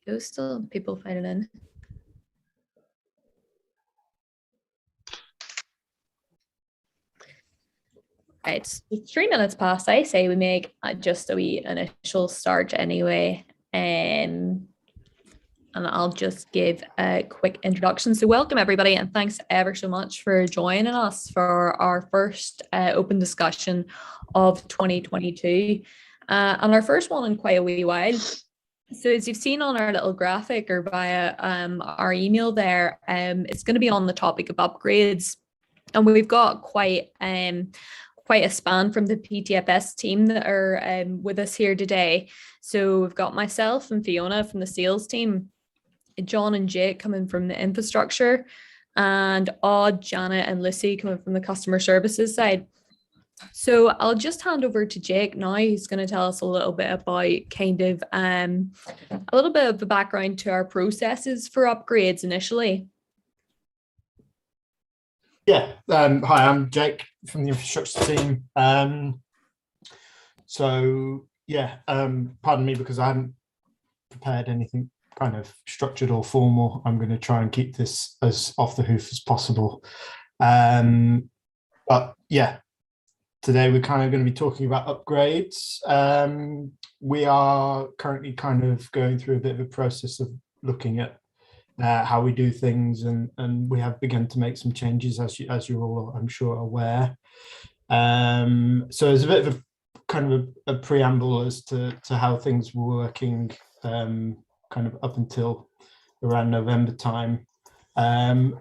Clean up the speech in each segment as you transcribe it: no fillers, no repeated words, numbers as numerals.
go still. People fighting in. Right, it's 3 minutes past. I say we make just a wee initial start anyway. And I'll just give a quick introduction. So welcome everybody, and thanks ever so much for joining us for our first open discussion of 2022, and our first one in quite a wee while. So as you've seen on our little graphic or via our email there, it's going to be on the topic of upgrades, and we've got quite a span from the PTFS team that are with us here today. So we've got myself and Fiona from the sales team, John and Jake coming from the infrastructure, and Odd, Janet and Lucy coming from the customer services side. So I'll just hand over to Jake now. He's going to tell us a little bit about kind of a little bit of the background to our processes for upgrades initially. Yeah, hi, I'm Jake from the infrastructure team. So yeah, pardon me because I haven't prepared anything kind of structured or formal. I'm going to try and keep this as off the hoof as possible. But yeah, today we're kind of going to be talking about upgrades. We are currently kind of going through a bit of a process of looking at how we do things, and we have begun to make some changes, as you're all, I'm sure, aware. So there's a bit of a kind of a preamble as to how things were working kind of up until around November time.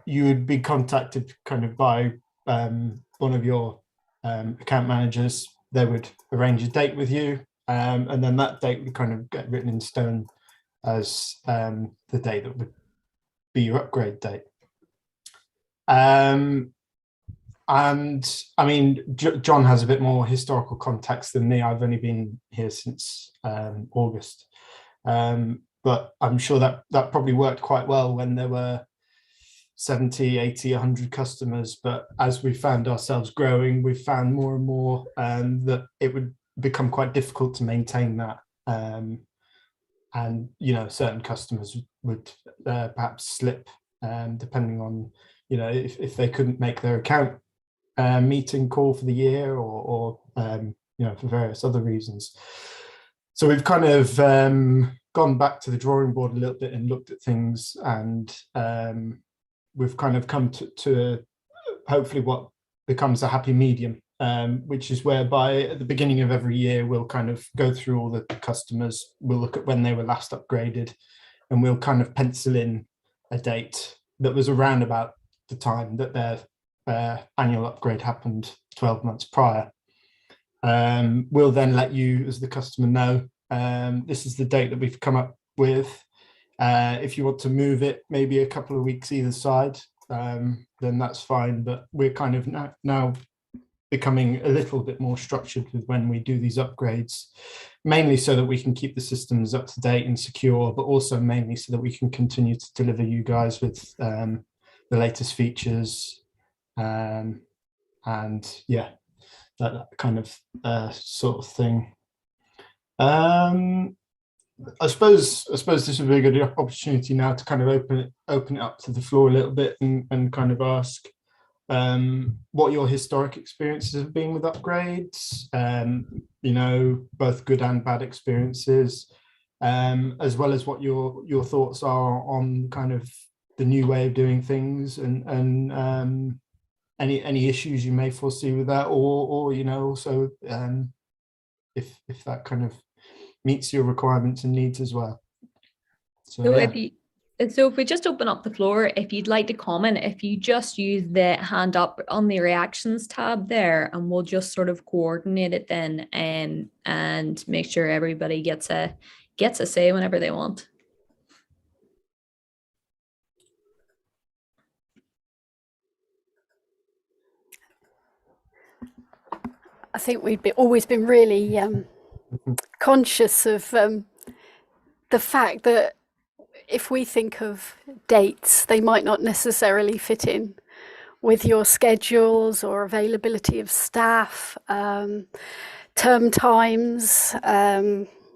You would be contacted kind of by one of your account managers. They would arrange a date with you, and then that date would kind of get written in stone as the date that would be your upgrade date. And I mean, John has a bit more historical context than me. I've only been here since August, but I'm sure that probably worked quite well when there were 70, 80, 100 customers. But as we found ourselves growing, we found more and more that it would become quite difficult to maintain that. And, you know, certain customers would perhaps slip, depending on, you know, if they couldn't make their account meeting call for the year, or you know, for various other reasons. So we've kind of gone back to the drawing board a little bit and looked at things, and we've kind of come to hopefully what becomes a happy medium, which is whereby at the beginning of every year, we'll kind of go through all the customers, we'll look at when they were last upgraded, and we'll kind of pencil in a date that was around about the time that their annual upgrade happened 12 months prior. We'll then let you as the customer know, this is the date that we've come up with. If you want to move it maybe a couple of weeks either side, then that's fine. But we're kind of now becoming a little bit more structured with when we do these upgrades, mainly so that we can keep the systems up to date and secure, but also mainly so that we can continue to deliver you guys with the latest features. And yeah, that kind of sort of thing. I suppose this would be a good opportunity now to kind of open it up to the floor a little bit, and kind of ask what your historic experiences have been with upgrades, you know, both good and bad experiences, as well as what your thoughts are on kind of the new way of doing things, and any issues you may foresee with that, or you know, also if that kind of meets your requirements and needs as well. So yeah. If we just open up the floor, if you'd like to comment, if you just use the hand up on the reactions tab there, and we'll just sort of coordinate it then, and make sure everybody gets a say whenever they want. I think we've always been really conscious of the fact that if we think of dates, they might not necessarily fit in with your schedules or availability of staff, term times,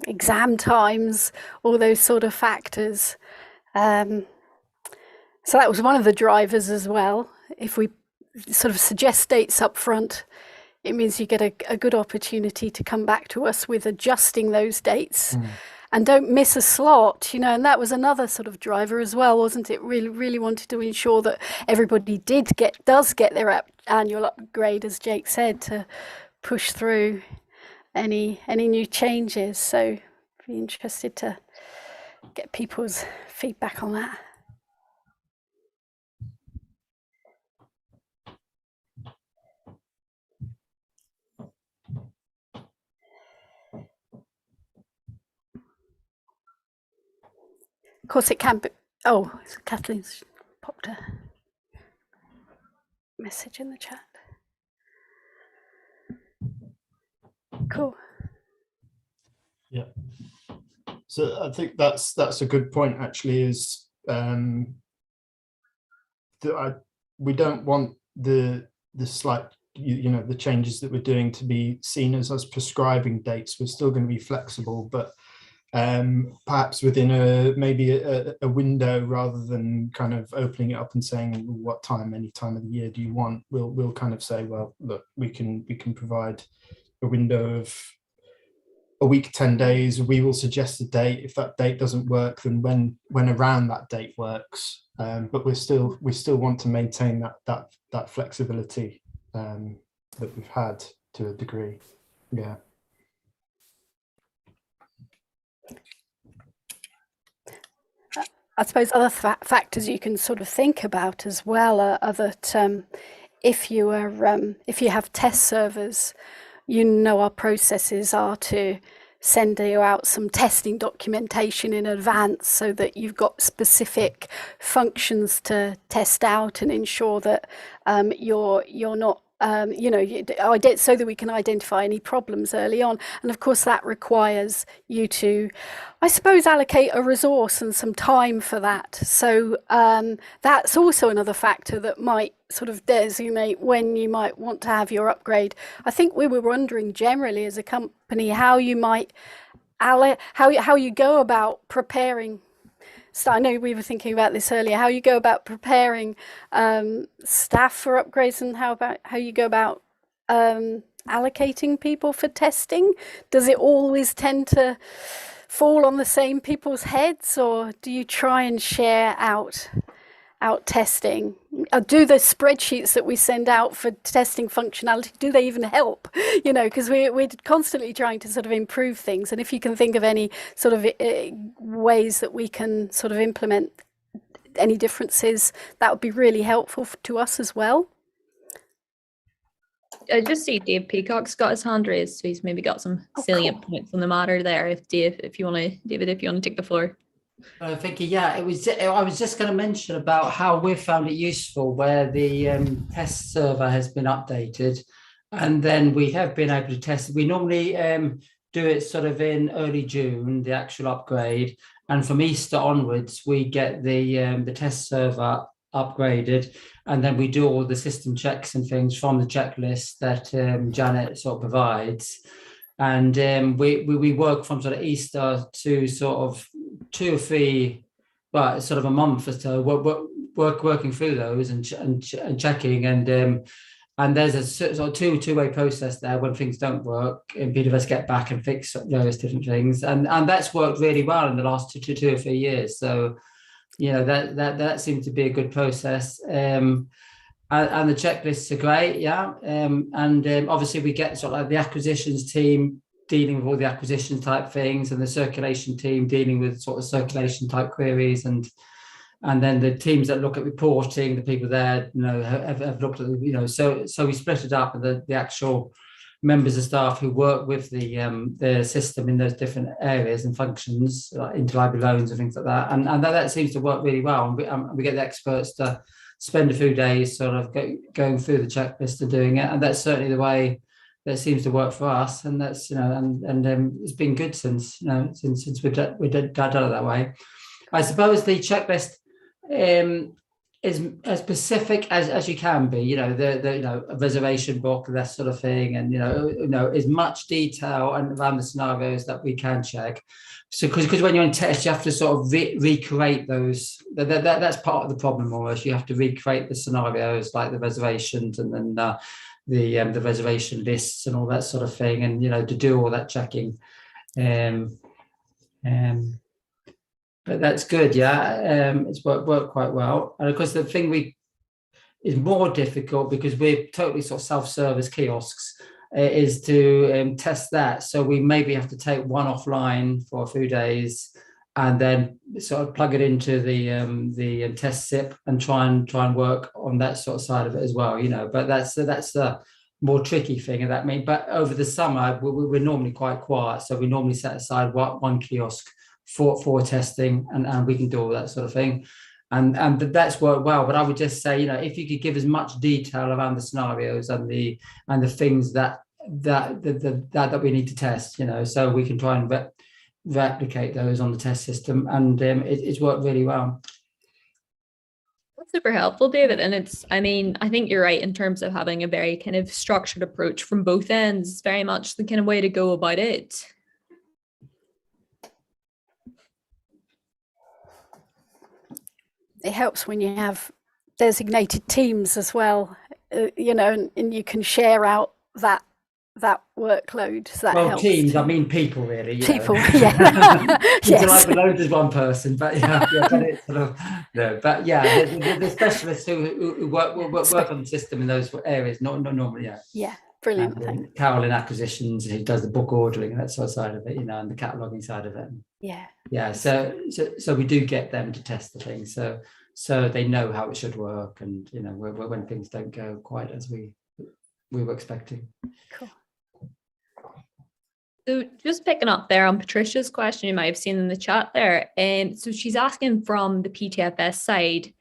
exam times, all those sort of factors. So that was one of the drivers as well. If we sort of suggest dates up front, it means you get a good opportunity to come back to us with adjusting those dates. And don't miss a slot, you know, and that was another sort of driver as well, wasn't it? Really wanted to ensure that everybody does get their annual upgrade, as Jake said, to push through any new changes. So be interested to get people's feedback on that. Of course, it can be. Oh, Kathleen's popped a message in the chat. Cool. Yeah. So I think that's a good point. Actually, is we don't want the slight the changes that we're doing to be seen as us prescribing dates. We're still going to be flexible, but perhaps within maybe a window, rather than kind of opening it up and saying what time, any time of the year do you want. We'll kind of say, well, look, we can provide a window of a week, 10 days. We will suggest a date. If that date doesn't work, then when around that date works. But we still want to maintain that flexibility that we've had to a degree. Yeah. I suppose other factors you can sort of think about as well are that if you have test servers, you know our processes are to send you out some testing documentation in advance so that you've got specific functions to test out and ensure that you're not so that we can identify any problems early on. And of course that requires you to, I suppose, allocate a resource and some time for that. So that's also another factor that might sort of designate when you might want to have your upgrade. I think we were wondering generally as a company how you might how you go about preparing. So I know we were thinking about this earlier, how you go about preparing staff for upgrades, and how you go about allocating people for testing. Does it always tend to fall on the same people's heads, or do you try and share out testing? Do the spreadsheets that we send out for testing functionality, do they even help? You know, because we're constantly trying to sort of improve things. And if you can think of any sort of ways that we can sort of implement any differences, that would be really helpful to us as well. I just see Dave Peacock's got his hand raised, so he's maybe got some salient points on the matter there. David, if you want to take the floor. Thank you. Yeah, I was just going to mention about how we've found it useful where the test server has been updated, and then we have been able to test. We normally do it sort of in early June, the actual upgrade, and from Easter onwards, we get the test server upgraded, and then we do all the system checks and things from the checklist that Janet sort of provides. And we work from sort of Easter to sort of 2 or 3, well, sort of a month or so, working through those and checking. And there's a sort of two-way process there when things don't work, and Peter of us get back and fix various different things. And that's worked really well in the last 2 or 3 years. So, you know, that seems to be a good process. And the checklists are great, yeah. Obviously we get sort of like the acquisitions team dealing with all the acquisition type things, and the circulation team dealing with sort of circulation type queries, and then the teams that look at reporting, the people there, you know, have looked at, you know, so we split it up, and the actual members of staff who work with the system in those different areas and functions, like interlibrary loans and things like that, and that seems to work really well. And we get the experts to spend a few days sort of going through the checklist and doing it, and that's certainly the way that seems to work for us. And that's, you know, and it's been good since, you know, since we done it that way. I suppose the checklist, as specific as you can be, you know, the a reservation book, that sort of thing, and you know as much detail and around the scenarios that we can check. So because when you're in test, you have to sort of recreate those. That's part of the problem almost. You have to recreate the scenarios, like the reservations, and then the reservation lists and all that sort of thing, and you know, to do all that checking. But that's good, yeah. It's worked quite well, and of course the thing is more difficult because we're totally sort of self-service kiosks, is to test that. So we maybe have to take one offline for a few days, and then sort of plug it into the test SIP and try and work on that sort of side of it as well, you know. But that's the more tricky thing of that. But over the summer we're normally quite quiet, so we normally set aside one kiosk for testing, and we can do all that sort of thing, and that's worked well. But I would just say, you know, if you could give as much detail around the scenarios and the things that we need to test, you know, so we can try and replicate those on the test system, and it's worked really well. That's super helpful, David. And I think you're right in terms of having a very kind of structured approach from both ends. It's very much the kind of way to go about it. It helps when you have designated teams as well, you know, and you can share out that workload. So that helps. Teams, too. I mean people, really. People, yeah. Yes. Like the load as one person, but yeah, but it's sort of, no, but yeah, the specialists who work on the system in those areas, not normally, yeah. Yeah, brilliant. Carol in acquisitions, who does the book ordering and that sort of side of it, you know, and the cataloguing side of it. Yeah. So we do get them to test the things, so they know how it should work, and you know, when things don't go quite as we were expecting. Cool. So just picking up there on Patricia's question, you might have seen in the chat there. So she's asking from the PTFS side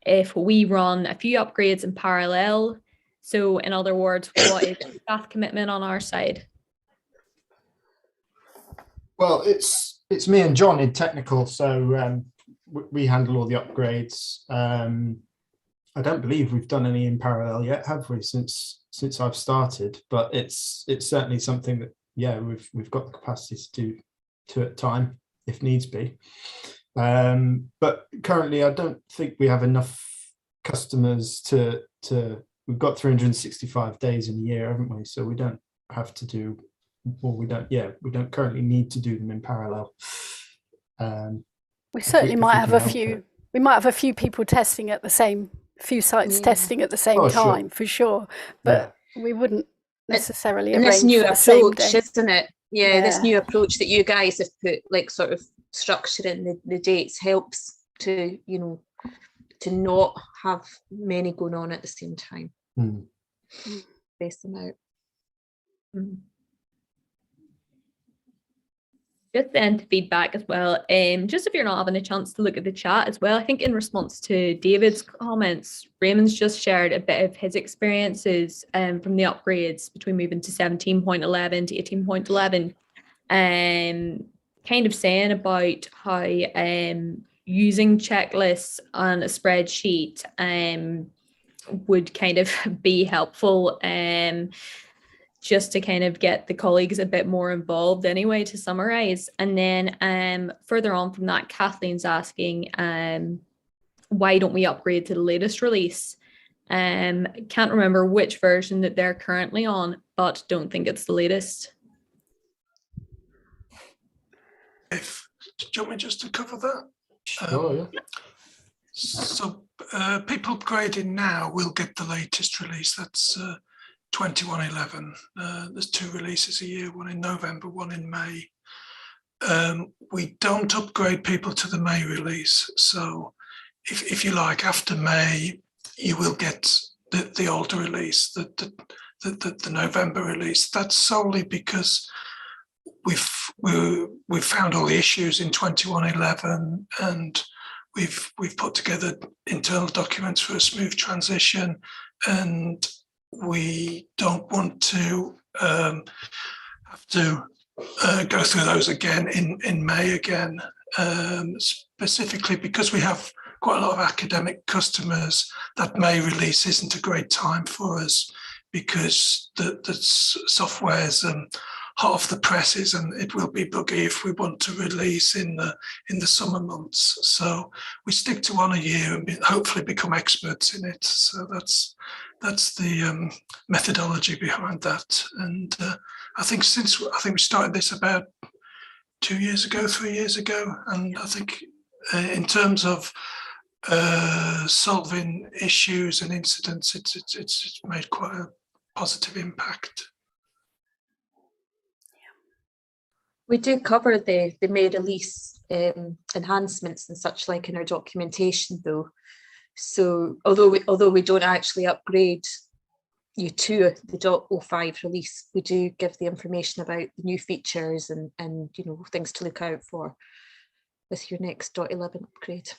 if we run a few upgrades in parallel. So in other words, what is the staff commitment on our side? Well, it's me and John in technical, so we handle all the upgrades. I don't believe we've done any in parallel yet, have we? Since I've started, but it's certainly something that, yeah, we've got the capacity to do at time if needs be. But currently, I don't think we have enough customers to. We've got 365 days in a year, haven't we? So we don't have to do, or we don't currently need to do them in parallel. We certainly might have a few. We might have a few people testing at the same. Few sites testing at the same time, for sure, but we wouldn't necessarily and this new approach, isn't it? Yeah, this new approach that you guys have put, like sort of structuring the dates, helps to, you know, to not have many going on at the same time. Space them out. Just then to feedback as well, just if you're not having a chance to look at the chat as well, I think in response to David's comments, Raymond's just shared a bit of his experiences from the upgrades between moving to 17.11 to 18.11, kind of saying about how using checklists on a spreadsheet would kind of be helpful, just to kind of get the colleagues a bit more involved anyway, to summarize. And then further on from that, Kathleen's asking, why don't we upgrade to the latest release? Can't remember which version that they're currently on, but don't think it's the latest. Do you want me just to cover that? Yeah. So people upgrading now will get the latest release. That's 2111. There's 2 releases a year, one in November, one in May. We don't upgrade people to the May release. So if you like, after May, you will get the older release, the November release. That's solely because we've found all the issues in 2111, and we've put together internal documents for a smooth transition, and we don't want to have to go through those again in May again, specifically because we have quite a lot of academic customers, that May release isn't a great time for us because the software's hot off the presses, and it will be buggy if we want to release in the summer months. So we stick to one a year and hopefully become experts in it. So that's the methodology behind that. And I think we started this about 3 years ago, and I think in terms of solving issues and incidents, it's made quite a positive impact. We do cover the May release enhancements and such like in our documentation, though. So although we don't actually upgrade you to the .05 release, we do give the information about the new features and things to look out for with your next .11 upgrade.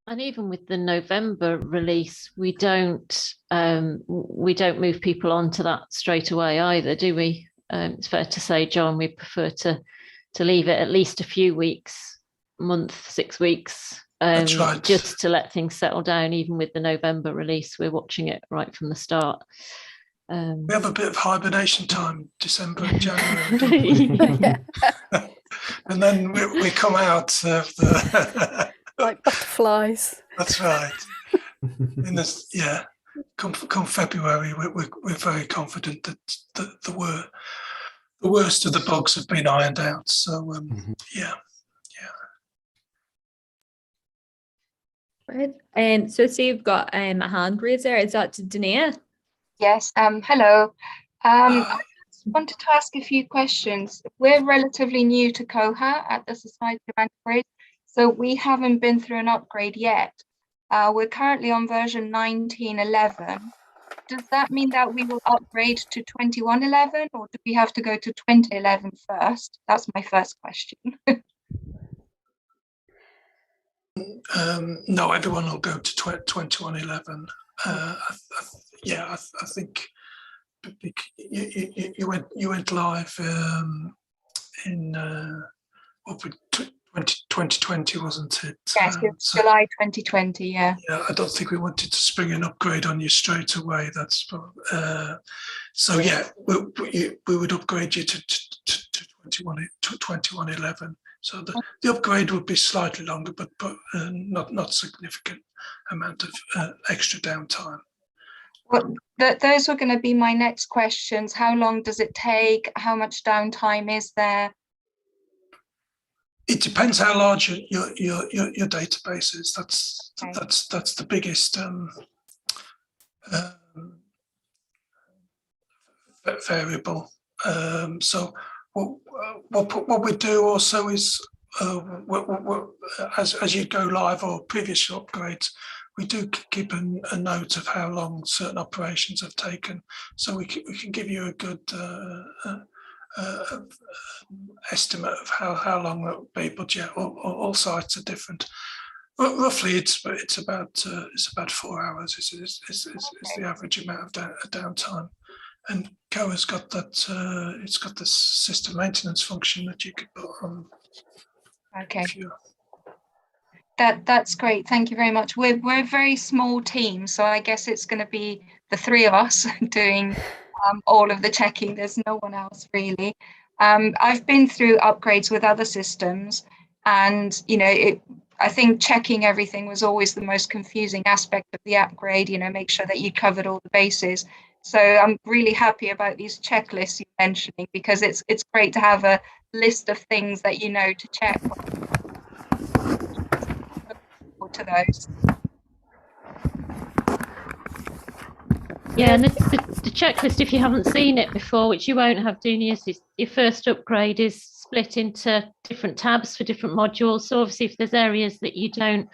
And even with the November release, we don't move people onto that straight away either, do we? It's fair to say, John, we prefer to leave it at least a few weeks, month, 6 weeks, That's right. just to let things settle down. Even with the November release, we're watching it right from the start. We have a bit of hibernation time, December and January. And then we come out of the... like butterflies. That's right. In this, yeah. Come February, we're very confident that the worst of the bugs have been ironed out. So yeah. Right. And so say you've got a hand raised there. Is that to Danae? Yes. Hello. I just wanted to ask a few questions. We're relatively new to Koha at the Society of Antiquaries, so we haven't been through an upgrade yet. We're currently on version 19.11. Does that mean that we will upgrade to 21.11, or do we have to go to 20.11 first? That's my first question. No, everyone will go to 21.11. I think you went live in 2020, wasn't it? Yes, it's July 2020. Yeah. Yeah, I don't think we wanted to spring an upgrade on you straight away. That's so. Yeah, we would upgrade you to 21.11. So the upgrade would be slightly longer, but not significant amount of extra downtime. Well, those were going to be my next questions. How long does it take? How much downtime is there? It depends how large your database is. That's the biggest variable. So what we do also is as you go live or previous upgrades, we do keep a note of how long certain operations have taken, so we can give you a good estimate of how long that will be. But yeah, all sites are different. But roughly, it's about 4 hours is the average amount of downtime. And Koha's got that. It's got this system maintenance function that you could put on. Okay. That's great. Thank you very much. We're a very small team, so I guess it's going to be the three of us doing all of the checking. There's no one else really. I've been through upgrades with other systems, and I think checking everything was always the most confusing aspect of the upgrade. Make sure that you covered all the bases. So I'm really happy about these checklists you're mentioning, because it's great to have a list of things that to check. To those. Yeah, and the checklist, if you haven't seen it before, which you won't have, Dunius, is your first upgrade is split into different tabs for different modules. So obviously if there's areas that you don't,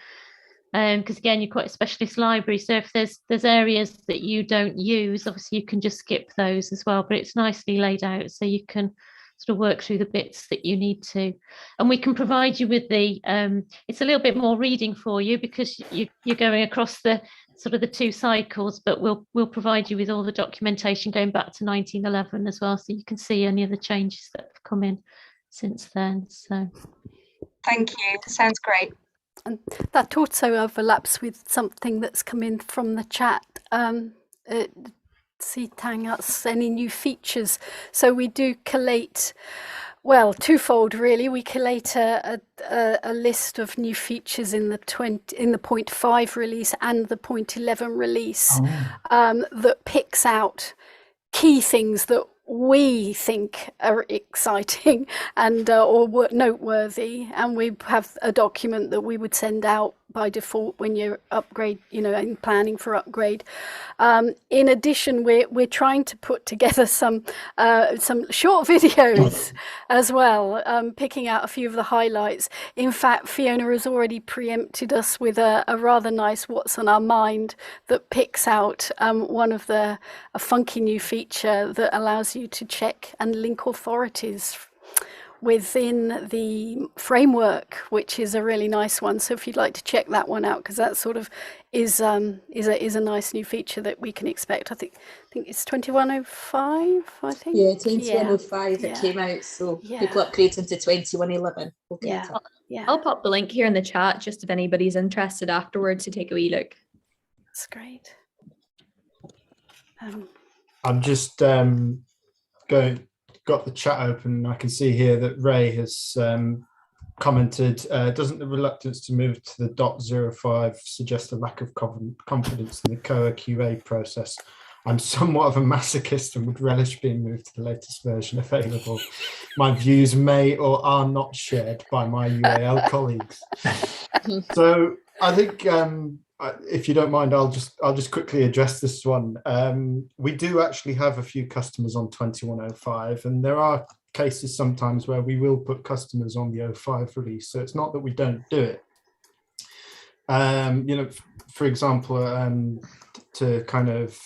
because again, you're quite a specialist library, so if there's areas that you don't use, obviously you can just skip those as well, but it's nicely laid out so you can sort of work through the bits that you need to. And we can provide you with the, it's a little bit more reading for you because you're going across the sort of the 2 cycles, but we'll provide you with all the documentation going back to 1911 as well, so you can see any of the changes that have come in since then. So thank you. Sounds great. And that also overlaps with something that's come in from the chat. Tang asks any new features. So we do collate, well, twofold really. We collate a list of new features in the 0.5 release and the 0.11 release that picks out key things that we think are exciting and or noteworthy, and we have a document that we would send out by default when you upgrade, in planning for upgrade. In addition, we're trying to put together some short videos as well, picking out a few of the highlights. In fact, Fiona has already preempted us with a rather nice what's on our mind that picks out a funky new feature that allows you to check and link authorities within the framework, which is a really nice one. So if you'd like to check that one out, because that sort of is a nice new feature that we can expect. I think it's 2105. I think. Yeah, 2105 it came out. So people upgrading to 2111. Okay. I'll pop the link here in the chat just if anybody's interested afterwards to take a wee look. That's great. I'm just got the chat open. I can see here that Ray has commented, doesn't the reluctance to move to the .05 suggest a lack of confidence in the COA QA process? I'm somewhat of a masochist and would relish being moved to the latest version available. My views may or are not shared by my UAL colleagues. So I think, if you don't mind, I'll just quickly address this one. We do actually have a few customers on 2105, and there are cases sometimes where we will put customers on the 05 release. So it's not that we don't do it. For example, to kind of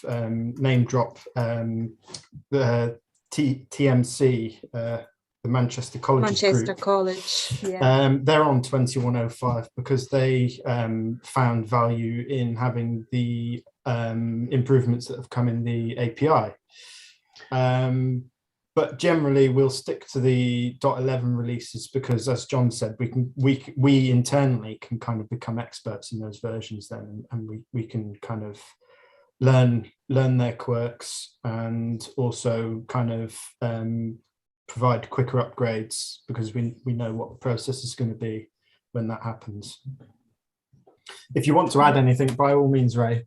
name drop the TMC, the Manchester Colleges College, they're on 2105 because they found value in having the improvements that have come in the API. But generally, we'll stick to the .11 releases because, as John said, we internally can kind of become experts in those versions then, and we can kind of learn their quirks and also kind of provide quicker upgrades because we know what the process is going to be when that happens. If you want to add anything, by all means, Ray.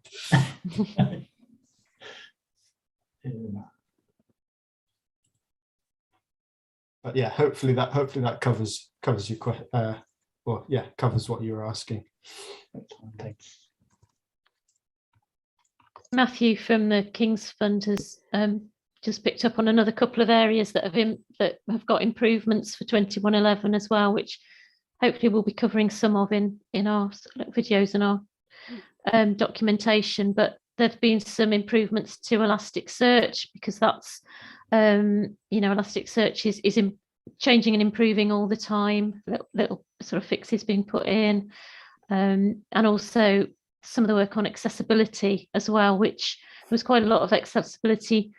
But yeah, hopefully that covers your covers what you were asking. Thanks. Matthew from the King's Fund has just picked up on another couple of areas that have got improvements for 2111 as well, which hopefully we'll be covering some of in our videos and our documentation. But there've been some improvements to Elasticsearch because that's Elasticsearch is changing and improving all the time. Little sort of fixes being put in, and also some of the work on accessibility as well, which there was quite a lot of accessibility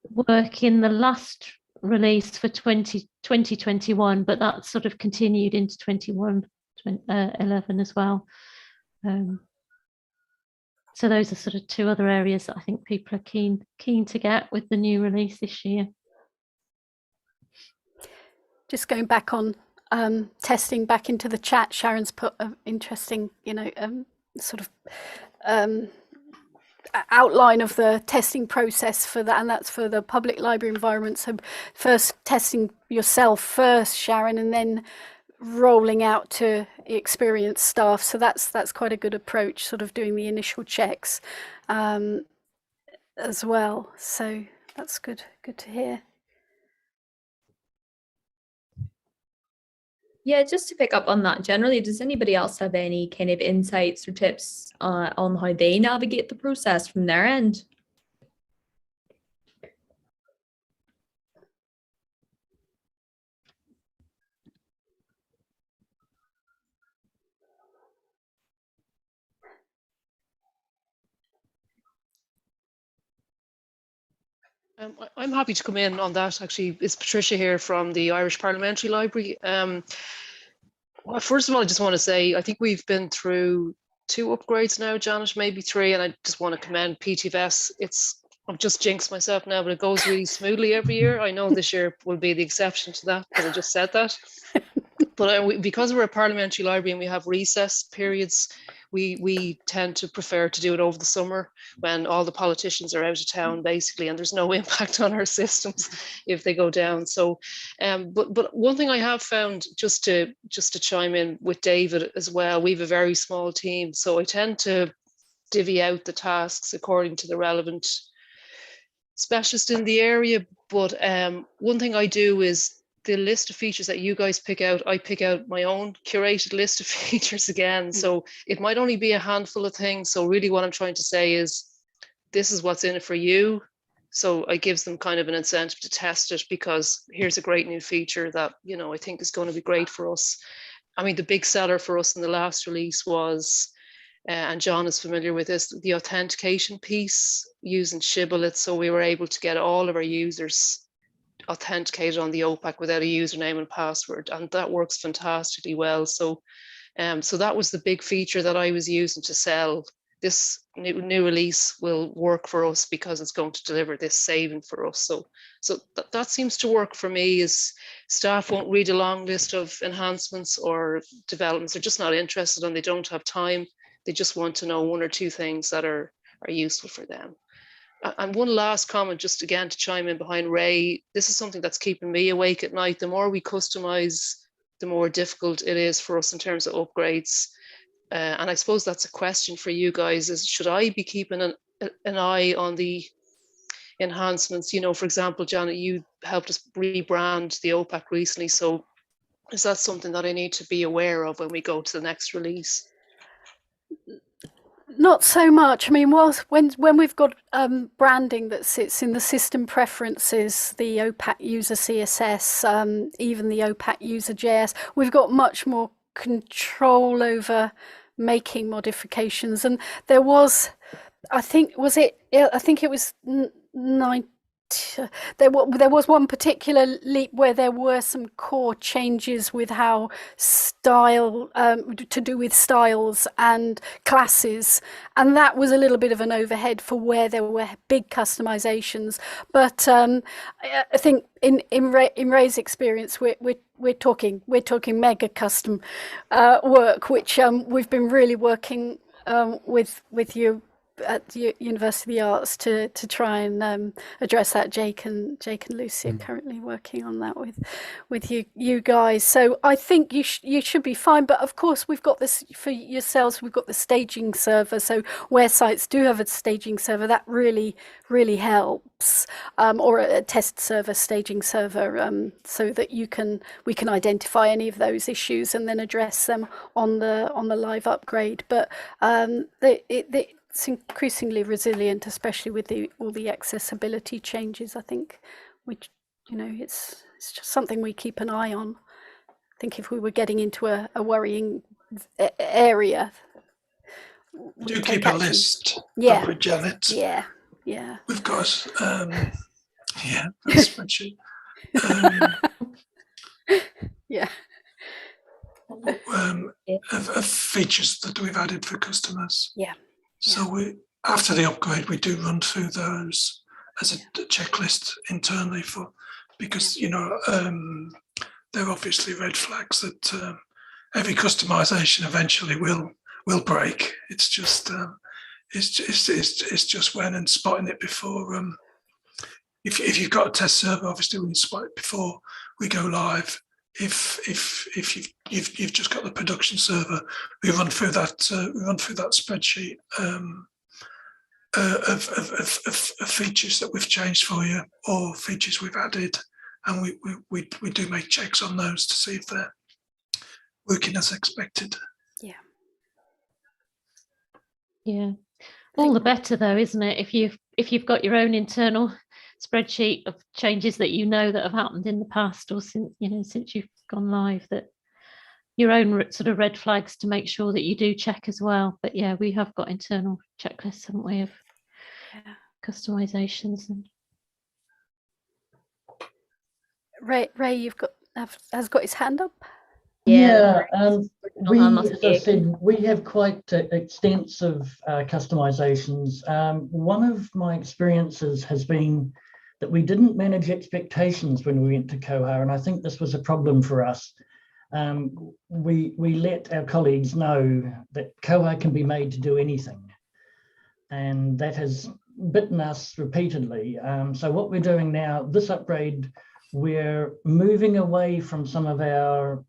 work in the last release for 2021, but that sort of continued into 2111 as well. So those are sort of two other areas that I think people are keen to get with the new release this year. Just going back on testing back into the chat, Sharon's put an interesting, sort of outline of the testing process for that, and that's for the public library environment. So first testing yourself first, Sharon, and then rolling out to experienced staff. So that's quite a good approach, sort of doing the initial checks as well. So that's good to hear. Yeah, just to pick up on that generally, does anybody else have any kind of insights or tips on how they navigate the process from their end? I'm happy to come in on that. Actually, it's Patricia here from the Irish Parliamentary Library. Well, first of all, I just want to say I think we've been through 2 upgrades now, Janet, maybe 3, and I just want to commend PTVS. I've just jinxed myself now, but it goes really smoothly every year. I know this year will be the exception to that, because I just said that. But because we're a parliamentary library and we have recess periods, we tend to prefer to do it over the summer when all the politicians are out of town, basically, and there's no impact on our systems if they go down. So, but one thing I have found, just to chime in with David as well, we have a very small team, so I tend to divvy out the tasks according to the relevant specialist in the area. But one thing I do is the list of features that you guys pick out, I pick out my own curated list of features again. So it might only be a handful of things. So really what I'm trying to say is, this is what's in it for you. So it gives them kind of an incentive to test it, because here's a great new feature that, you know, I think is going to be great for us. I mean, the big seller for us in the last release was, and John is familiar with this, the authentication piece using Shibboleth. So we were able to get all of our users authenticated on the OPAC without a username and password, and that works fantastically well. So so that was the big feature that I was using to sell. This new release will work for us because it's going to deliver this saving for us. So that seems to work for me. Is staff won't read a long list of enhancements or developments. They're just not interested, and they don't have time. They just want to know 1 or 2 things that are useful for them. And one last comment, just again to chime in behind Ray, this is something that's keeping me awake at night. The more we customize, the more difficult it is for us in terms of upgrades. And I suppose that's a question for you guys, is should I be keeping an eye on the enhancements? You know, for example, Janet, you helped us rebrand the OPAC recently. So is that something that I need to be aware of when we go to the next release? Not so much. I mean, when we've got branding that sits in the system preferences, the OPAC user CSS, even the OPAC user JS, we've got much more control over making modifications. And there was, I think it was 9. There was one particular leap where there were some core changes with how style, to do with styles and classes, and that was a little bit of an overhead for where there were big customizations. But I think in Ray's experience, we're talking mega custom work, which we've been really working with you at the University of the Arts to try and address that. Jake and Lucy are currently working on that with you guys. So I think you should be fine. But of course, we've got this for yourselves. We've got the staging server. So where sites do have a staging server, that really helps. Or a test server, staging server, so that we can identify any of those issues and then address them on the live upgrade. But it's increasingly resilient, especially with all the accessibility changes. I think it's just something we keep an eye on. I think if we were getting into a worrying area, do keep a list, yeah, with Janet. Yeah. We've got a spreadsheet. Yeah. Of features that we've added for customers. Yeah. So after the upgrade, we do run through those as a checklist internally because they're obviously red flags that every customization eventually will break. It's just it's just when and spotting it before. If you've got a test server, obviously we can spot it before we go live. If you've just got the production server, we run through that spreadsheet of features that we've changed for you or features we've added, and we do make checks on those to see if they're working as expected. Yeah, all the better though, isn't it? If you've got your own internal spreadsheet of changes that that have happened in the past or since you've gone live, that your own sort of red flags to make sure that you do check as well. But yeah, we have got internal checklists, haven't we, of customizations. And Ray has got his hand up. Yeah, we, as I said, we have quite extensive customizations. One of my experiences has been that we didn't manage expectations when we went to Koha, and I think this was a problem for us. We let our colleagues know that Koha can be made to do anything, and that has bitten us repeatedly. So what we're doing now, this upgrade, we're moving away from some of our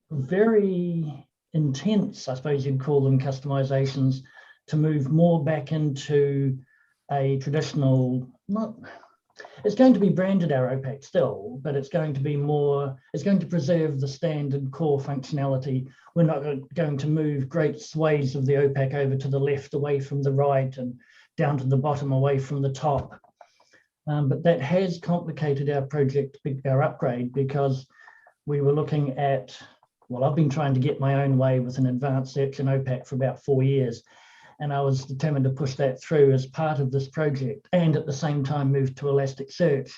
very intense, I suppose you'd call them, customizations, to move more back into a traditional, it's going to be branded our OPAC still, but it's going to be more, it's going to preserve the standard core functionality. We're not going to move great swathes of the OPAC over to the left, away from the right, and down to the bottom, away from the top. But that has complicated our project, our upgrade, because we were looking at, well, I've been trying to get my own way with an advanced search and OPAC for about 4 years. And I was determined to push that through as part of this project, and at the same time move to Elasticsearch.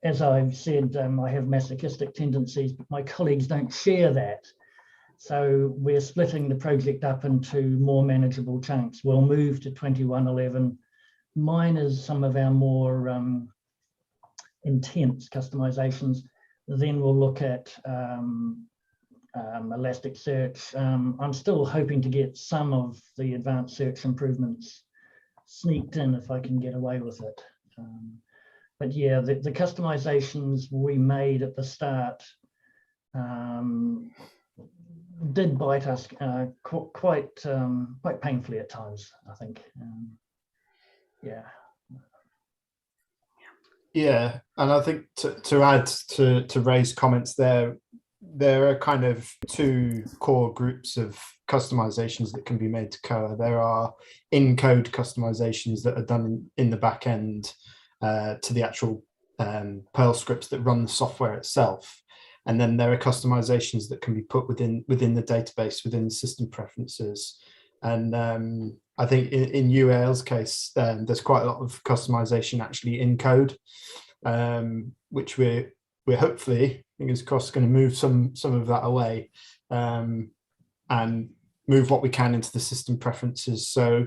As I've said, I have masochistic tendencies, but my colleagues don't share that. So we're splitting the project up into more manageable chunks. We'll move to 2111. Mine is some of our more intense customizations. Then we'll look at Elasticsearch. I'm still hoping to get some of the advanced search improvements sneaked in if I can get away with it. But yeah, the customizations we made at the start did bite us quite painfully at times, I think. Yeah. Yeah, and I think to add to Ray's comments there are kind of two core groups of customizations that can be made to Koha. There are in-code customizations that are done in the back end to the actual Perl scripts that run the software itself. And then there are customizations that can be put within the database, within the system preferences. And I think in UAL's case, there's quite a lot of customization actually in code, which we're hopefully, fingers crossed, going to move some of that away and move what we can into the system preferences. So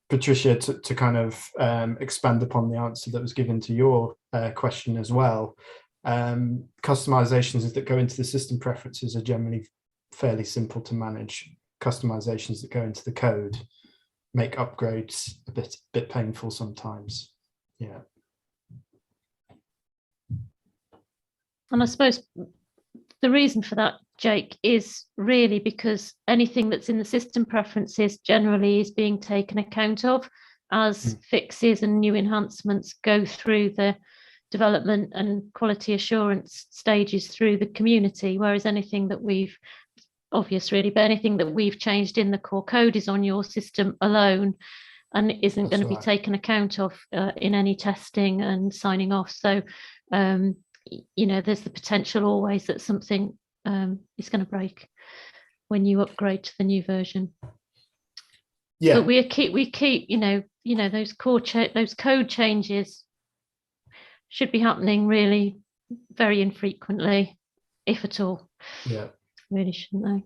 Patricia, to kind of expand upon the answer that was given to your question as well, customizations that go into the system preferences are generally fairly simple to manage. Customizations that go into the code make upgrades a bit painful sometimes. Yeah. And I suppose the reason for that, Jake, is really because anything that's in the system preferences generally is being taken account of as fixes and new enhancements go through the development and quality assurance stages through the community, whereas anything that we've, obvious really, but anything that we've changed in the core code is on your system alone and isn't going to be taken account of in any testing and signing off. So you know, there's the potential always that something is going to break when you upgrade to the new version. Yeah, but we keep you know those those code changes should be happening really very infrequently, if at all. Yeah, really shouldn't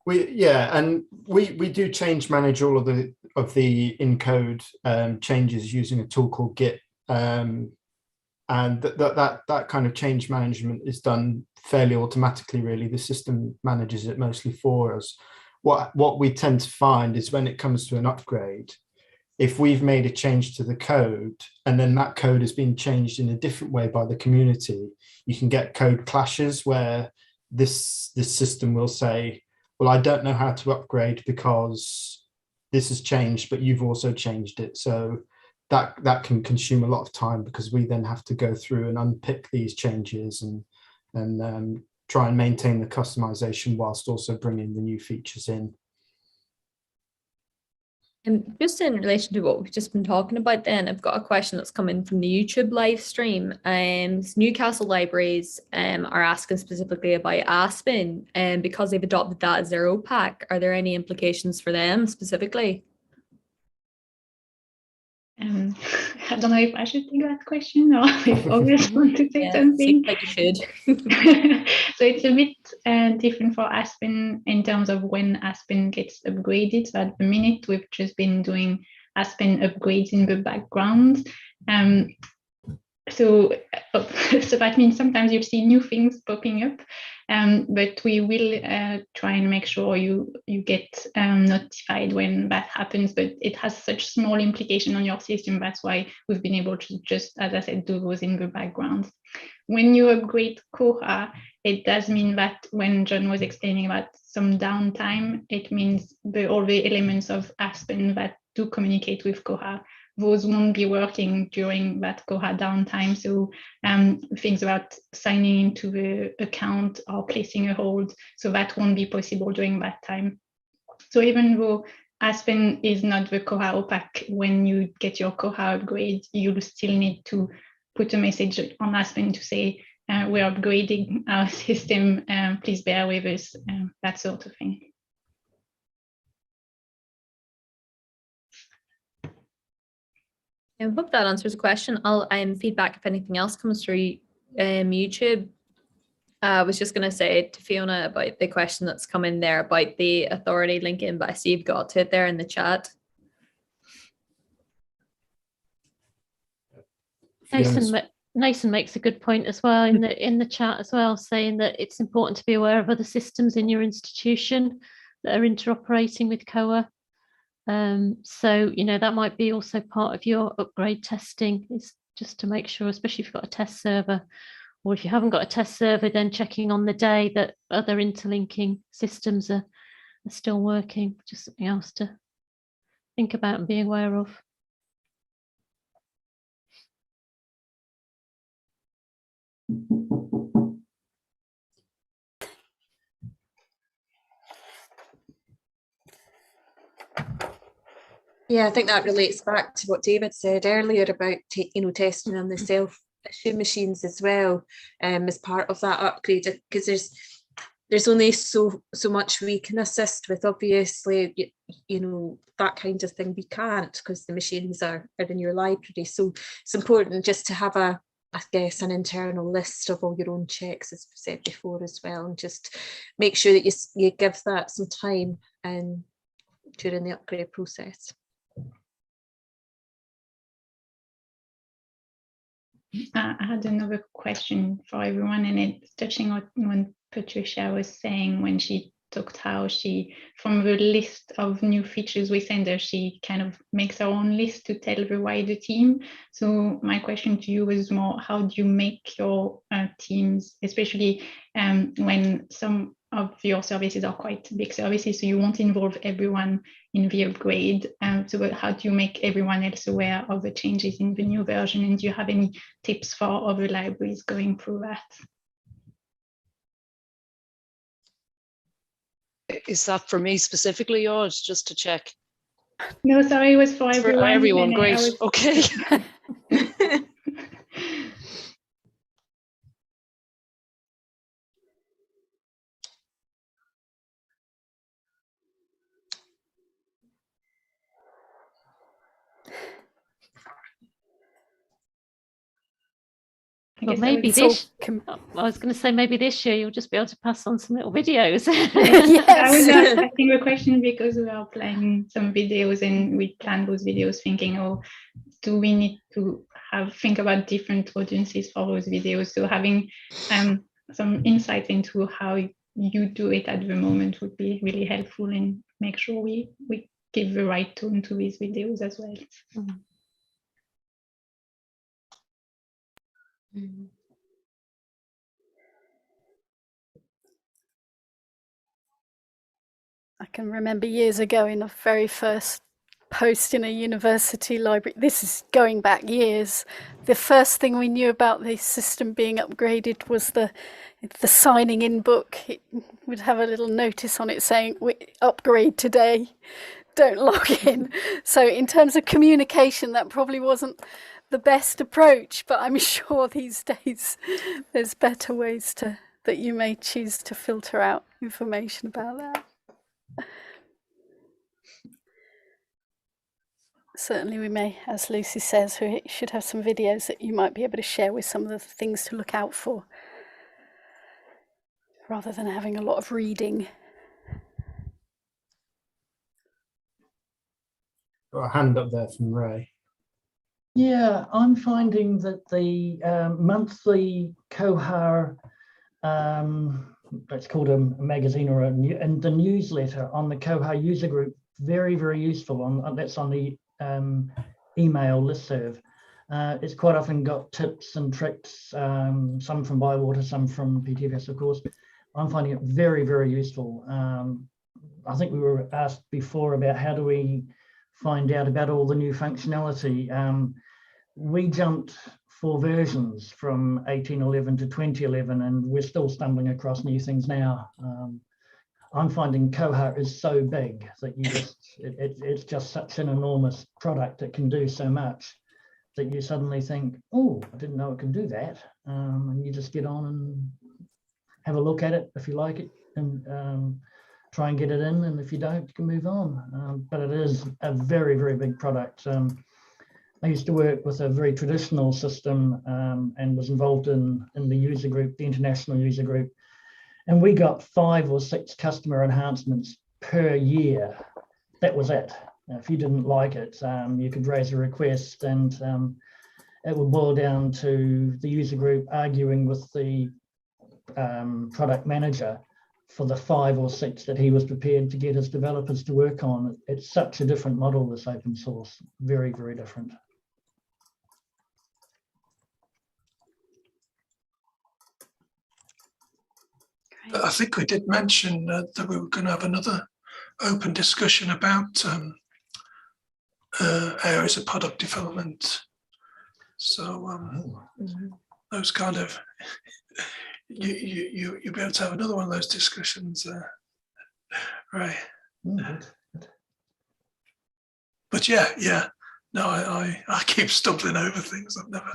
they? And we do change manage all of the in code changes using a tool called Git. And that kind of change management is done fairly automatically, really. The system manages it mostly for us. What we tend to find is when it comes to an upgrade, if we've made a change to the code and then that code has been changed in a different way by the community, you can get code clashes where this system will say, well, I don't know how to upgrade because this has changed, but you've also changed it. So that can consume a lot of time because we then have to go through and unpick these changes and try and maintain the customization whilst also bringing the new features in. And just in relation to what we've just been talking about then, I've got a question that's come in from the YouTube live stream. Newcastle libraries are asking specifically about Aspen, and because they've adopted that as their OPAC, are there any implications for them specifically? I don't know if I should take that question or if others want to say something. Seems like you should. So it's a bit different for Aspen in terms of when Aspen gets upgraded. So at the minute, we've just been doing Aspen upgrades in the background. So that means sometimes you'll see new things popping up, but we will try and make sure you get notified when that happens. But it has such small implication on your system. That's why we've been able to just, as I said, do those in the background. When you upgrade Koha, it does mean that when John was explaining about some downtime, it means all the elements of Aspen that do communicate with Koha, those won't be working during that Koha downtime. So things about signing into the account or placing a hold, so that won't be possible during that time. So even though Aspen is not the Koha OPAC, when you get your Koha upgrade, you'll still need to put a message on Aspen to say, we're upgrading our system, please bear with us, that sort of thing. I hope that answers the question. I'll feedback if anything else comes through YouTube. I was just going to say to Fiona about the question that's come in there about the authority linking, but I see you've got to it there in the chat. Nathan makes a good point as well in the chat as well, saying that it's important to be aware of other systems in your institution that are interoperating with Koha. So, that might be also part of your upgrade testing, is just to make sure, especially if you've got a test server, or if you haven't got a test server, then checking on the day that other interlinking systems are still working. Just something else to think about and be aware of. Yeah, I think that relates back to what David said earlier about testing on the self-issue machines as well, as part of that upgrade, because there's only so much we can assist with. Obviously, that kind of thing we can't, because the machines are in your library. So it's important just to have an internal list of all your own checks, as we said before as well, and just make sure that you give that some time during the upgrade process. I had another question for everyone, and it's touching on what Patricia was saying when she talked how she, from the list of new features we send her, she kind of makes her own list to tell the wider team. So my question to you is more, how do you make your teams, especially when some of your services are quite big services, so you won't involve everyone in the upgrade. So how do you make everyone else aware of the changes in the new version? And do you have any tips for other libraries going through that? Is that for me specifically, or just to check? No, sorry, it was for everyone. For everyone, great. Okay. Well, maybe this. I was going to say maybe this year you'll just be able to pass on some little videos. Yes. I was asking the question because we are planning some videos, and we plan those videos thinking, oh, do we need to think about different audiences for those videos? So having some insight into how you do it at the moment would be really helpful, and make sure we give the right tone to these videos as well. Mm. I can remember years ago in the very first post in a university library, this is going back years, the first thing we knew about the system being upgraded was the signing in book. It would have a little notice on it saying, "We upgrade today, don't log in." So in terms of communication, that probably wasn't the best approach, but I'm sure these days there's better ways that you may choose to filter out information about that. Certainly we may, as Lucy says, we should have some videos that you might be able to share with some of the things to look out for, rather than having a lot of reading. Got a hand up there from Ray. Yeah, I'm finding that the monthly Koha, it's called a magazine or and the newsletter on the Koha user group, very, very useful. That's on the email listserv. It's quite often got tips and tricks, some from Bywater, some from PTFS, of course. I'm finding it very, very useful. I think we were asked before about how do we find out about all the new functionality. We jumped 4 versions from 18.11 to 20.11, and we're still stumbling across new things now. I'm finding Koha is so big that you just, it's just such an enormous product that can do so much that you suddenly think, oh, I didn't know it can do that. And you just get on and have a look at it if you like it, and try and get it in. And if you don't, you can move on. But it is a very, very big product. I used to work with a very traditional system and was involved in the user group, the international user group. And we got 5 or 6 customer enhancements per year. That was it. If you didn't like it, you could raise a request, and it would boil down to the user group arguing with the product manager for the 5 or 6 that he was prepared to get his developers to work on. It's such a different model, this open source, very, very different. I think we did mention that we were going to have another open discussion about areas of product development. So those kind of, you'll be able to have another one of those discussions, right? But yeah. No, I keep stumbling over things I've never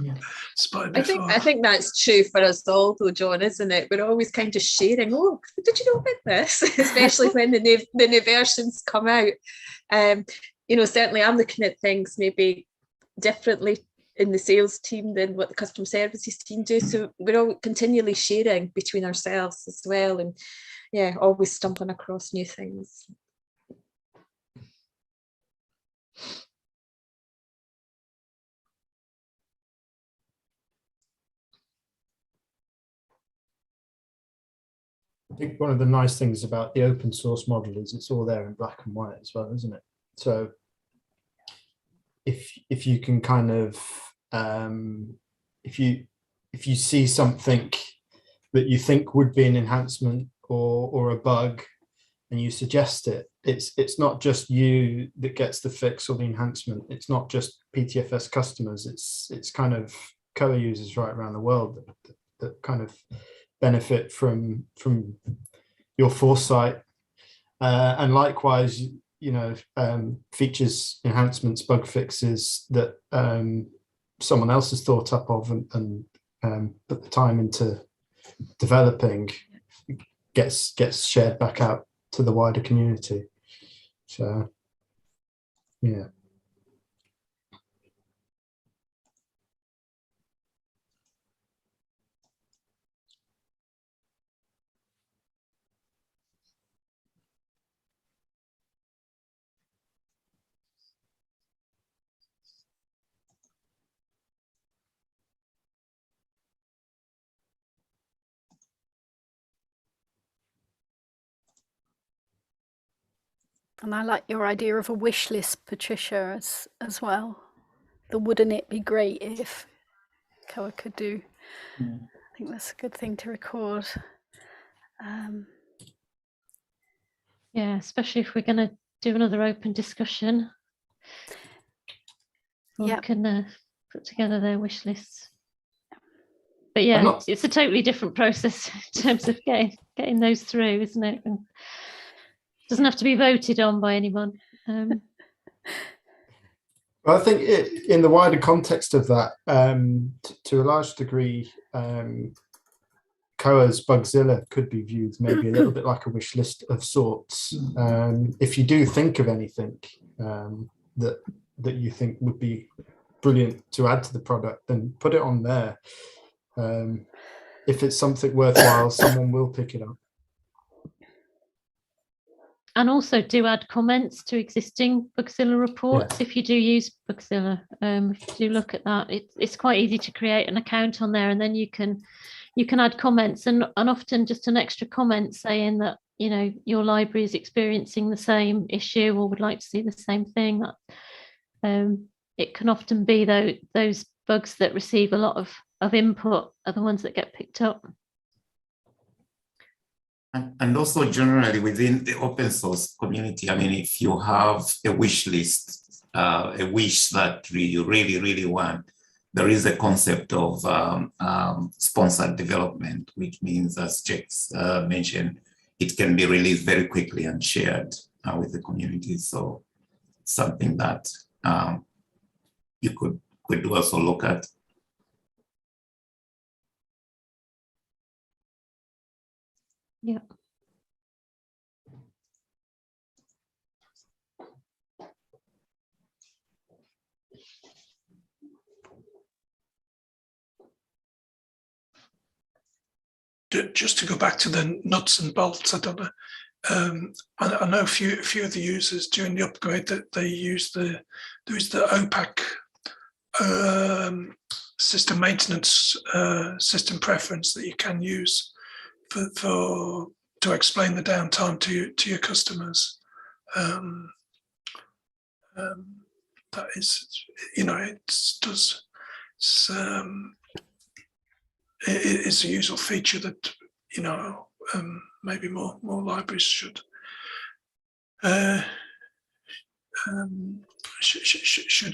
spotted before. I think that's true for us all, though, John, isn't it? We're always kind of sharing. Oh, did you know about this? Especially when the new versions come out. Certainly I'm looking at things maybe differently in the sales team than what the customer services team do. So we're all continually sharing between ourselves as well, and always stumbling across new things. I think one of the nice things about the open source model is it's all there in black and white as well, isn't it? So if you can kind of if you see something that you think would be an enhancement or a bug and you suggest it, it's not just you that gets the fix or the enhancement. It's not just PTFS customers. It's kind of Koha users right around the world that kind of benefit from your foresight, and likewise, features, enhancements, bug fixes that someone else has thought up of and put the time into developing gets shared back out to the wider community. So yeah. And I like your idea of a wish list, Patricia, as well. Wouldn't it be great if Koha could do? I think that's a good thing to record. Yeah, especially if we're going to do another open discussion. We can put together their wish lists. But yeah, it's a totally different process in terms of getting those through, isn't it? And doesn't have to be voted on by anyone. Well, I think in the wider context of that, to a large degree, Koha's Bugzilla could be viewed maybe a little bit like a wish list of sorts. If you do think of anything that that you think would be brilliant to add to the product, then put it on there. If it's something worthwhile, someone will pick it up. And also do add comments to existing Bugzilla reports. Yes. If you do use Bugzilla, do look at that. It's quite easy to create an account on there, and then you can add comments, and often just an extra comment saying that, you know, your library is experiencing the same issue or would like to see the same thing. It can often be those bugs that receive a lot of input are the ones that get picked up. And also generally within the open source community, I mean, if you have a wish list, a wish that you really, really want, there is a concept of sponsored development, which means, as Jex mentioned, it can be released very quickly and shared with the community. So something that you could also look at. Yeah. Just to go back to the nuts and bolts, I don't know. I know a few of the users during the upgrade that they use there is the OPAC system maintenance system preference that you can use to explain the downtime to your customers. That is, you know, it's a useful feature that, you know, maybe more libraries should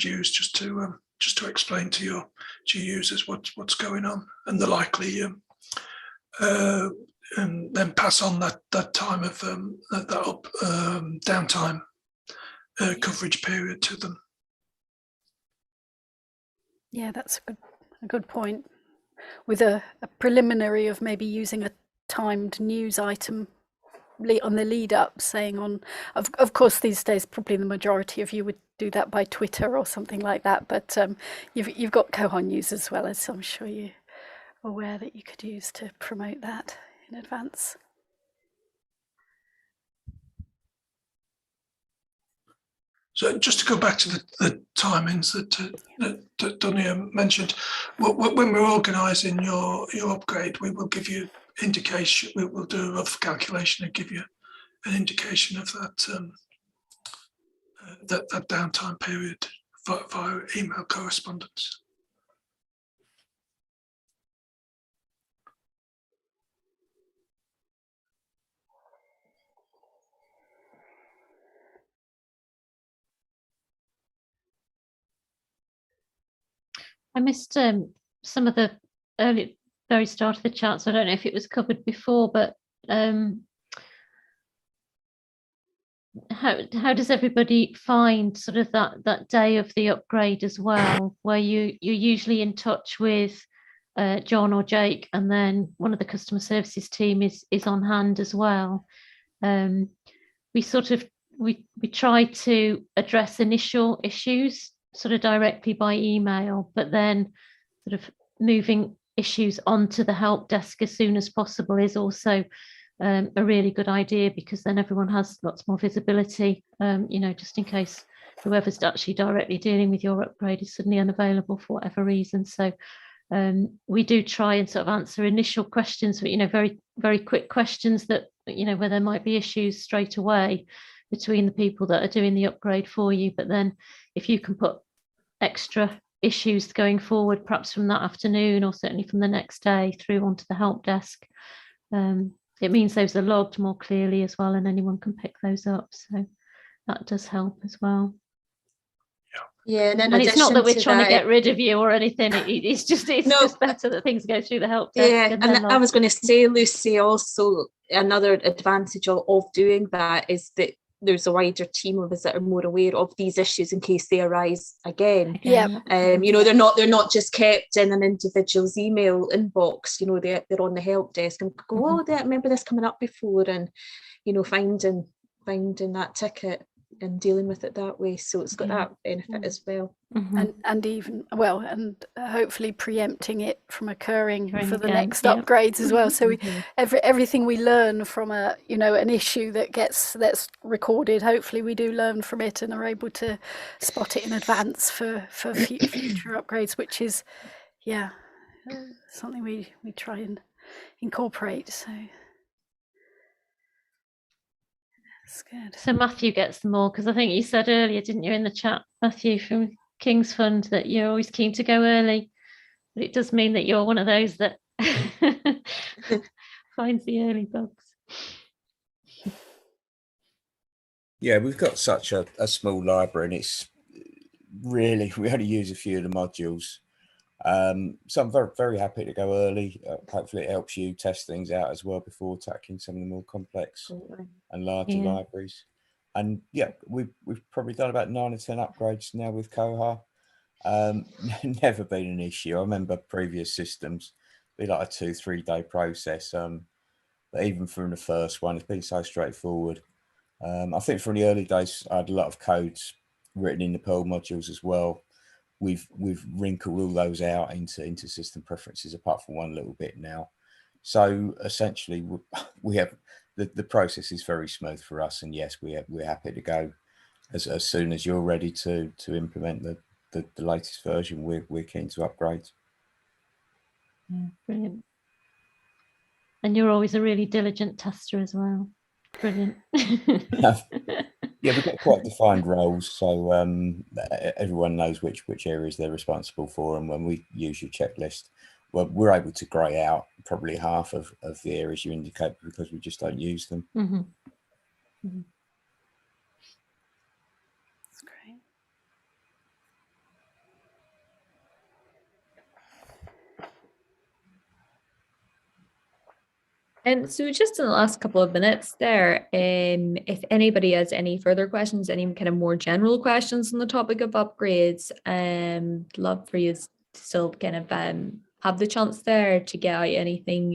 use, just to explain to your users what's going on, and the likely and then pass on that time of downtime coverage period to them. Yeah, that's a good point. With a preliminary of maybe using a timed news item on the lead up, saying on, of course these days probably the majority of you would do that by Twitter or something like that, but you've got Koha News as well, as I'm sure you're aware that you could use to promote that in advance. So just to go back to the timings that Dunia mentioned, when we're organising your upgrade, we will give you indication. We'll do a rough calculation and give you an indication of that downtime period via email correspondence. I missed some of the very start of the chat, so I don't know if it was covered before, but how does everybody find sort of that day of the upgrade as well, where you're usually in touch with John or Jake, and then one of the customer services team is on hand as well. We try to address initial issues sort of directly by email, but then sort of moving issues onto the help desk as soon as possible is also a really good idea, because then everyone has lots more visibility, you know, just in case whoever's actually directly dealing with your upgrade is suddenly unavailable for whatever reason. So we do try and sort of answer initial questions, but, you know, very, very quick questions that, you know, where there might be issues straight away between the people that are doing the upgrade for you. But then if you can put extra issues going forward, perhaps from that afternoon or certainly from the next day through onto the help desk, it means those are logged more clearly as well, and anyone can pick those up. So that does help as well. Yeah, and it's not that we're trying to get rid of you or anything. It's just better that things go through the help desk. Yeah, and I was going to say, Lucy, also another advantage of doing that is that there's a wider team of us that are more aware of these issues in case they arise again. Yeah. You know, they're not just kept in an individual's email inbox. You know, they're on the help desk and go, oh, I remember this coming up before, and, you know, finding that ticket and dealing with it that way. So it's got that benefit as well. And even and hopefully preempting it from occurring for the again, next upgrades as well. So everything we learn from an issue that's recorded, hopefully we do learn from it and are able to spot it in advance for future upgrades, which is something we try and incorporate. So that's good. So Matthew gets them all, because I think you said earlier, didn't you, in the chat, Matthew from King's Fund, that you're always keen to go early. But it does mean that you're one of those that finds the early bugs. Yeah, we've got such a small library, and it's really, we only use a few of the modules. So I'm very, very happy to go early. Hopefully it helps you test things out as well before tackling some of the more complex and larger libraries. And yeah, we've probably done about 9 or 10 upgrades now with Koha. Never been an issue. I remember previous systems be like a 2-3 day process. But even from the first one, it's been so straightforward. I think from the early days, I had a lot of codes written in the Perl modules as well. We've wrinkled all those out into system preferences, apart from one little bit now. So essentially, we have the process is very smooth for us, and yes, we're happy to go as soon as you're ready to implement the latest version. We're keen to upgrade. Yeah, brilliant. And you're always a really diligent tester as well. Brilliant. Yeah, we've got quite defined roles, so everyone knows which areas they're responsible for, and when we use your checklist, well, we're able to grey out probably half of the areas you indicate because we just don't use them. That's great. And so just in the last couple of minutes there, if anybody has any further questions, any kind of more general questions on the topic of upgrades, love for you to still kind of have the chance there to get out anything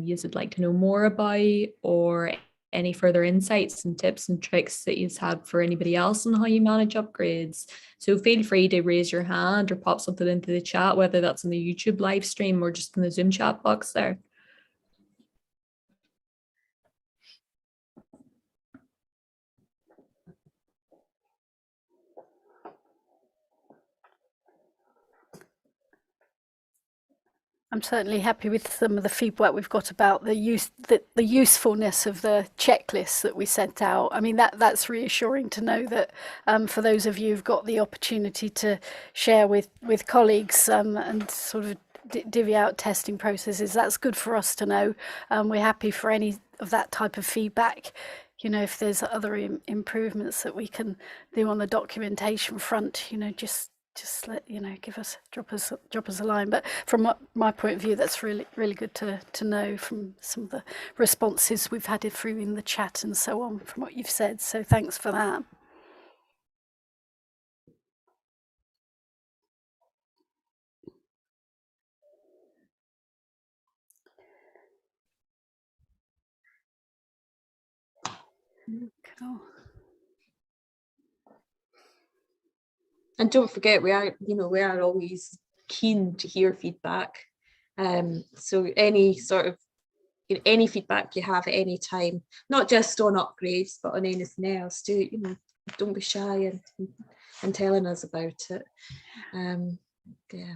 you would like to know more about, or any further insights and tips and tricks that you have for anybody else on how you manage upgrades. So feel free to raise your hand or pop something into the chat, whether that's in the YouTube live stream or just in the Zoom chat box there. I'm certainly happy with some of the feedback we've got about the usefulness of the checklists that we sent out. I mean, that's reassuring to know that for those of you who've got the opportunity to share with colleagues and sort of divvy out testing processes, that's good for us to know. We're happy for any of that type of feedback. You know, if there's other improvements that we can do on the documentation front, you know, just let drop us a line. But from my point of view, that's really good to know from some of the responses we've had through in the chat and so on from what you've said. So thanks for that. Cool. And don't forget, we are always keen to hear feedback. So any sort of any feedback you have at any time, not just on upgrades, but on anything else, don't be shy and telling us about it. Yeah.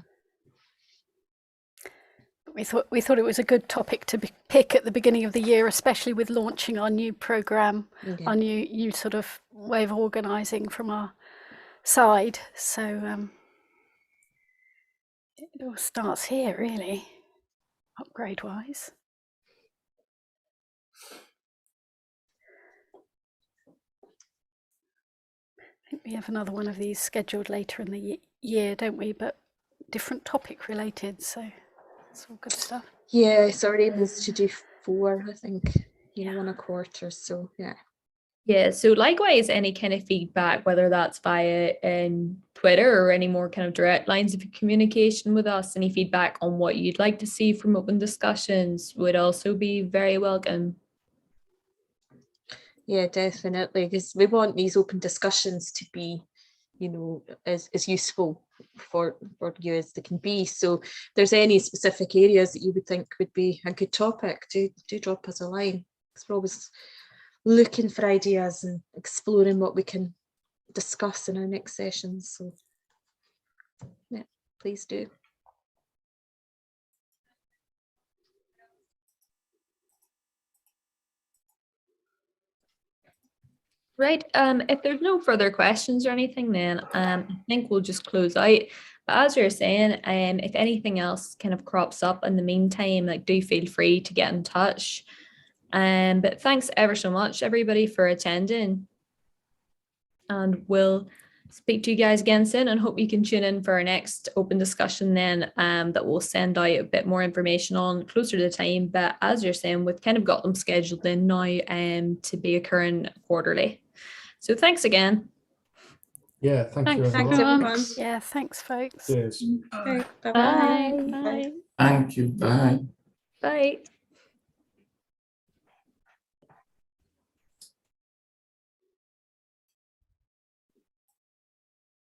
We thought it was a good topic to pick at the beginning of the year, especially with launching our new program, our new sort of way of organising from our side. So it all starts here, really, upgrade wise. I think we have another one of these scheduled later in the year, don't we? But different topic related, so it's all good stuff. Yeah, so our aim is to do 4, I think, one a quarter. So yeah. Yeah, so likewise, any kind of feedback, whether that's via Twitter or any more kind of direct lines of communication with us, any feedback on what you'd like to see from open discussions would also be very welcome. Yeah, definitely, because we want these open discussions to be, you know, as useful for you as they can be. So if there's any specific areas that you would think would be a good topic, do drop us a line, because we're always looking for ideas and exploring what we can discuss in our next sessions. So yeah, please do. Right. If there's no further questions or anything, then I think we'll just close out. But as you're saying, if anything else kind of crops up in the meantime, like, do feel free to get in touch. But thanks ever so much, everybody, for attending. And we'll speak to you guys again soon, and hope you can tune in for our next open discussion then, that we'll send out a bit more information on closer to the time. But as you're saying, we've kind of got them scheduled in now to be occurring quarterly. So thanks again. Yeah, thank you, Thanks, everyone. everyone. Yeah, thanks, folks. Cheers. Bye. Bye. Bye. Thank you. Bye. Bye.